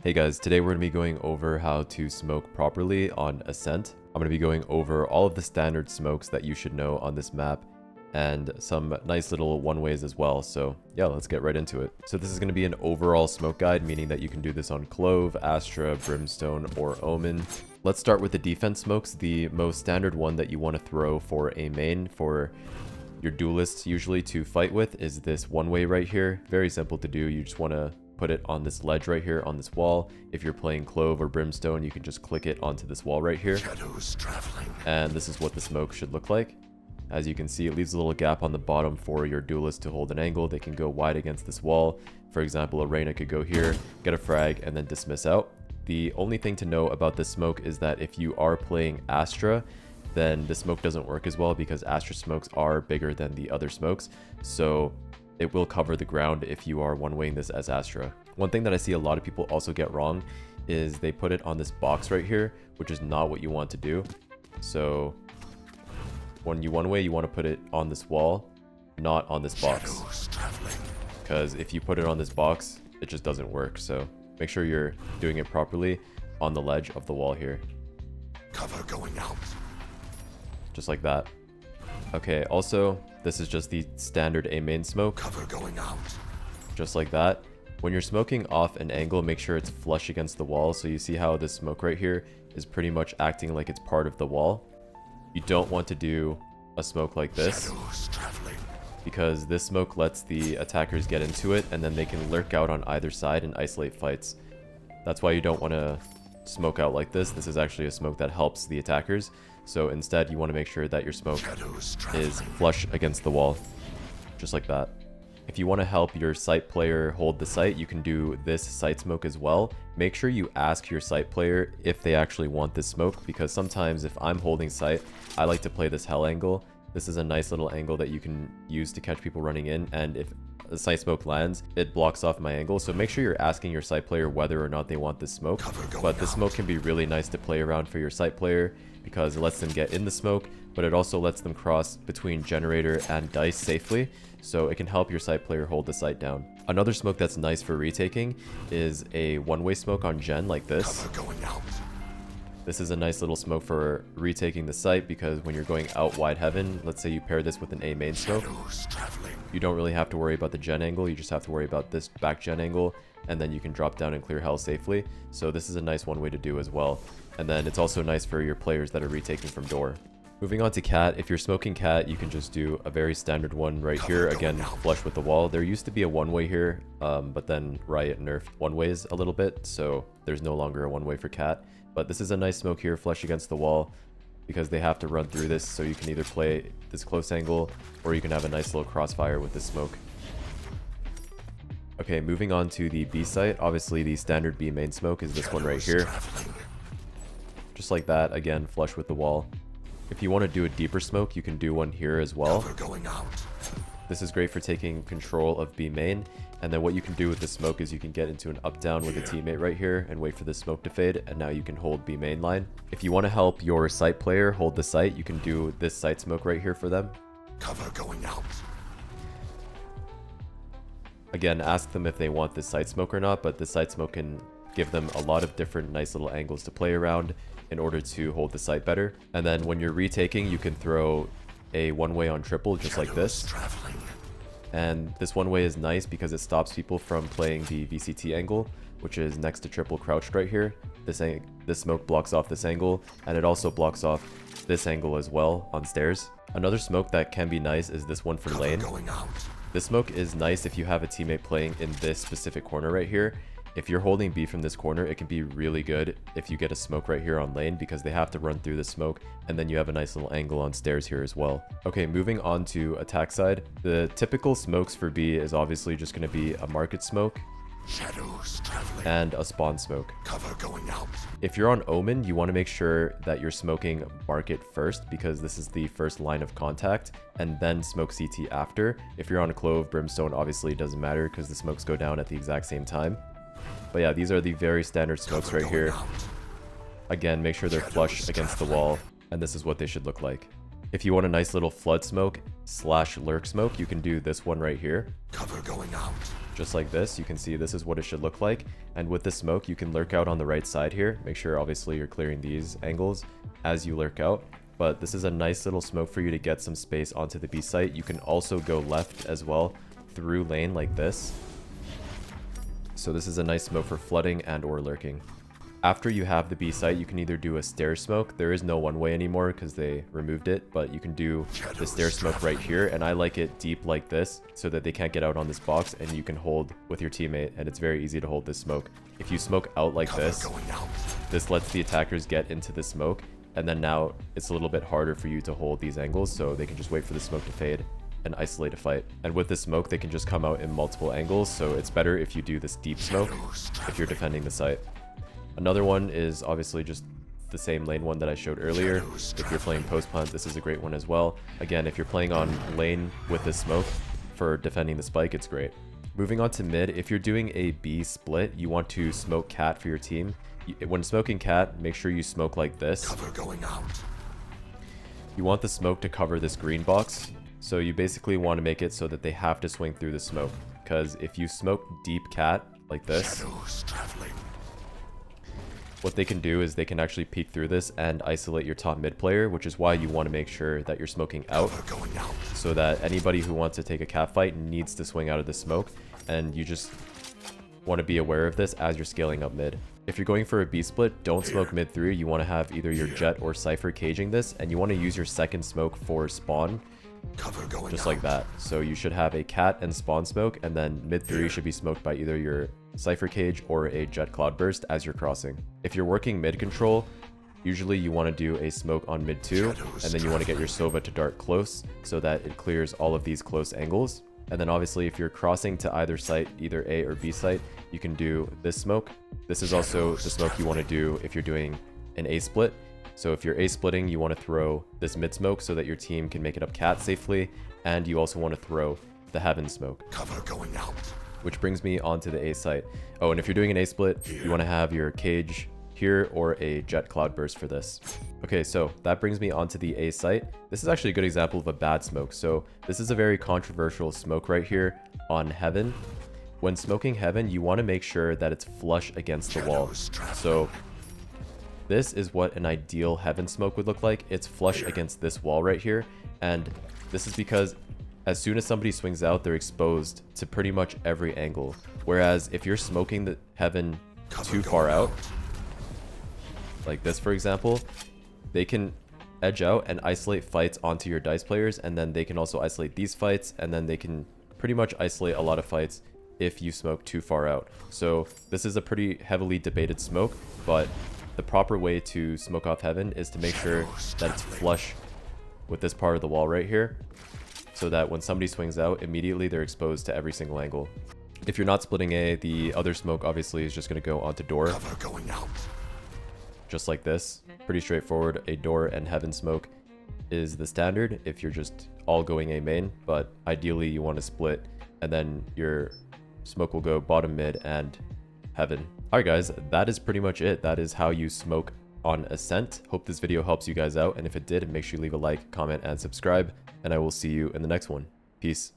Hey guys, today we're going to be going over how to smoke properly on Ascent. I'm going to be going over all of the standard smokes that you should know on this map and some nice little one-ways as well. So yeah, let's get right into it. So this is going to be an overall smoke guide, meaning that you can do this on Clove, Astra, Brimstone, or Omen. Let's start with the defense smokes. The most standard one that you want to throw for a main for your duelists usually to fight with is this one-way right here. Very simple to do. You just want to put it on this ledge right here on this wall. If you're playing Clove or Brimstone, you can just click it onto this wall right here. Shadows traveling. And this is what the smoke should look like. As you can see, it leaves a little gap on the bottom for your duelist to hold an angle. They can go wide against this wall. For example, Arena could go here, get a frag, and then dismiss out. The only thing to know about this smoke is that if you are playing Astra, then the smoke doesn't work as well because Astra smokes are bigger than the other smokes. So it will cover the ground if you are one-waying this as Astra. One thing that I see a lot of people also get wrong is they put it on this box right here, which is not what you want to do. So when you one-way, you want to put it on this wall, not on this box. Because if you put it on this box, it just doesn't work. So make sure you're doing it properly on the ledge of the wall here. Cover going out. Just like that. Okay, also, this is just the standard A main smoke. Cover going out. Just like that. When you're smoking off an angle, make sure it's flush against the wall. So you see how this smoke right here is pretty much acting like it's part of the wall. You don't want to do a smoke like this because this smoke lets the attackers get into it and then they can lurk out on either side and isolate fights. That's why you don't want to smoke out like this. This is actually a smoke that helps the attackers. So instead, you want to make sure that your smoke is flush against the wall, just like that. If you want to help your site player hold the site, you can do this site smoke as well. Make sure you ask your site player if they actually want this smoke, because sometimes if I'm holding site, I like to play this hell angle. This is a nice little angle that you can use to catch people running in, and if the site smoke lands, it blocks off my angle. So make sure you're asking your site player whether or not they want this smoke. But the smoke can be really nice to play around for your site player because it lets them get in the smoke, but it also lets them cross between generator and dice safely. So it can help your site player hold the site down. Another smoke that's nice for retaking is a one-way smoke on gen like this. This is a nice little smoke for retaking the site because when you're going out wide heaven, let's say you pair this with an A main smoke, you don't really have to worry about the gen angle, you just have to worry about this back gen angle, and then you can drop down and clear hell safely. So this is a nice one way to do as well. And then it's also nice for your players that are retaking from door. Moving on to cat, if you're smoking cat, you can just do a very standard one right here, again, flush with the wall. There used to be a one-way here, but then Riot nerfed one-ways a little bit, so there's no longer a one-way for cat. But this is a nice smoke here, flush against the wall, because they have to run through this, so you can either play this close angle, or you can have a nice little crossfire with this smoke. Okay, moving on to the B site. Obviously, the standard B main smoke is this one right here. Just like that, again, flush with the wall. If you want to do a deeper smoke, you can do one here as well. This is great for taking control of B main. And then what you can do with the smoke is you can get into an up-down with a teammate right here and wait for the smoke to fade, and now you can hold B main line. If you want to help your site player hold the site, you can do this site smoke right here for them. Cover going out. Again, ask them if they want this site smoke or not, but the site smoke can give them a lot of different nice little angles to play around in order to hold the site better. And then when you're retaking, you can throw a one-way on triple just like this. And this one-way is nice because it stops people from playing the VCT angle, which is next to triple crouched right here. This smoke blocks off this angle, and it also blocks off this angle as well on stairs. Another smoke that can be nice is this one for lane. This smoke is nice if you have a teammate playing in this specific corner right here. If you're holding B from this corner, it can be really good if you get a smoke right here on lane because they have to run through the smoke, and then you have a nice little angle on stairs here as well. Okay, moving on to attack side. The typical smokes for B is obviously just going to be a market smoke and a spawn smoke. Cover going out. If you're on Omen, you want to make sure that you're smoking market first because this is the first line of contact, and then smoke CT after. If you're on a Clove, Brimstone, obviously it doesn't matter because the smokes go down at the exact same time. But yeah, these are the very standard smokes right here. Again, make sure they're flush against the wall, and this is what they should look like. If you want a nice little flood smoke / lurk smoke, you can do this one right here. Cover going out. just like this. You can see this is what it should look like. And with the smoke, you can lurk out on the right side here. Make sure obviously you're clearing these angles as you lurk out. But this is a nice little smoke for you to get some space onto the B site. You can also go left as well through lane like this. So this is a nice smoke for flooding and or lurking. After you have the B site, you can either do a stair smoke. There is no one way anymore because they removed it, but you can do the stair smoke right here. And I like it deep like this so that they can't get out on this box, and you can hold with your teammate, and it's very easy to hold this smoke. If you smoke out like this, this lets the attackers get into the smoke, and then now it's a little bit harder for you to hold these angles, so they can just wait for the smoke to fade and isolate a fight. And with this smoke, they can just come out in multiple angles, so it's better if you do this deep smoke if you're defending the site. Another one is obviously just the same lane one that I showed earlier. If you're playing post punt, this is a great one as well. Again, if you're playing on lane with this smoke for defending the spike, it's great. Moving on to mid, if you're doing a B split, you want to smoke cat for your team. When smoking cat, make sure you smoke like this. Cover going out. You want the smoke to cover this green box. So you basically want to make it so that they have to swing through the smoke. Because if you smoke deep cat like this, Shadows traveling. what they can do is they can actually peek through this and isolate your top mid player, which is why you want to make sure that you're smoking out, Going out. so that anybody who wants to take a cat fight needs to swing out of the smoke, and you just want to be aware of this as you're scaling up mid. If you're going for a B split, don't smoke mid through. You want to have either your Jet or Cypher caging this, and you want to use your second smoke for spawn, Cover going just out. like that. So you should have a cat and spawn smoke, and then mid 3 should be smoked by either your Cypher cage or a Jet cloudburst as you're crossing. If you're working mid control, usually you want to do a smoke on mid 2, and then you want to get your Sova to dart close so that it clears all of these close angles. And then obviously if you're crossing to either site, either A or B site, you can do this smoke. This is also the smoke you want to do if you're doing an A split. So if you're A splitting, you want to throw this mid smoke so that your team can make it up cat safely, and you also want to throw the heaven smoke. Cover going out. Which brings me onto the A site. Oh, and if you're doing an A split, you want to have your cage here or a Jet cloudburst for this. Okay, so that brings me onto the A site. This is actually a good example of a bad smoke. So this is a very controversial smoke right here on heaven. When smoking heaven, you want to make sure that it's flush against the wall. So this is what an ideal heaven smoke would look like. It's flush against this wall right here. And this is because as soon as somebody swings out, they're exposed to pretty much every angle. Whereas if you're smoking the heaven too far out, like this for example, they can edge out and isolate fights onto your dice players, and then they can also isolate these fights, and then they can pretty much isolate a lot of fights if you smoke too far out. So this is a pretty heavily debated smoke, but the proper way to smoke off heaven is to make sure that it's flush with this part of the wall right here, so that when somebody swings out, immediately they're exposed to every single angle. If you're not splitting A, the other smoke obviously is just going to go onto door, Cover going out. just like this. Pretty straightforward. A door and heaven smoke is the standard if you're just all going A main, but ideally you want to split, and then your smoke will go bottom mid and heaven. Alright guys, that is pretty much it. That is how you smoke on Ascent. Hope this video helps you guys out, and if it did, make sure you leave a like, comment, and subscribe, and I will see you in the next one. Peace.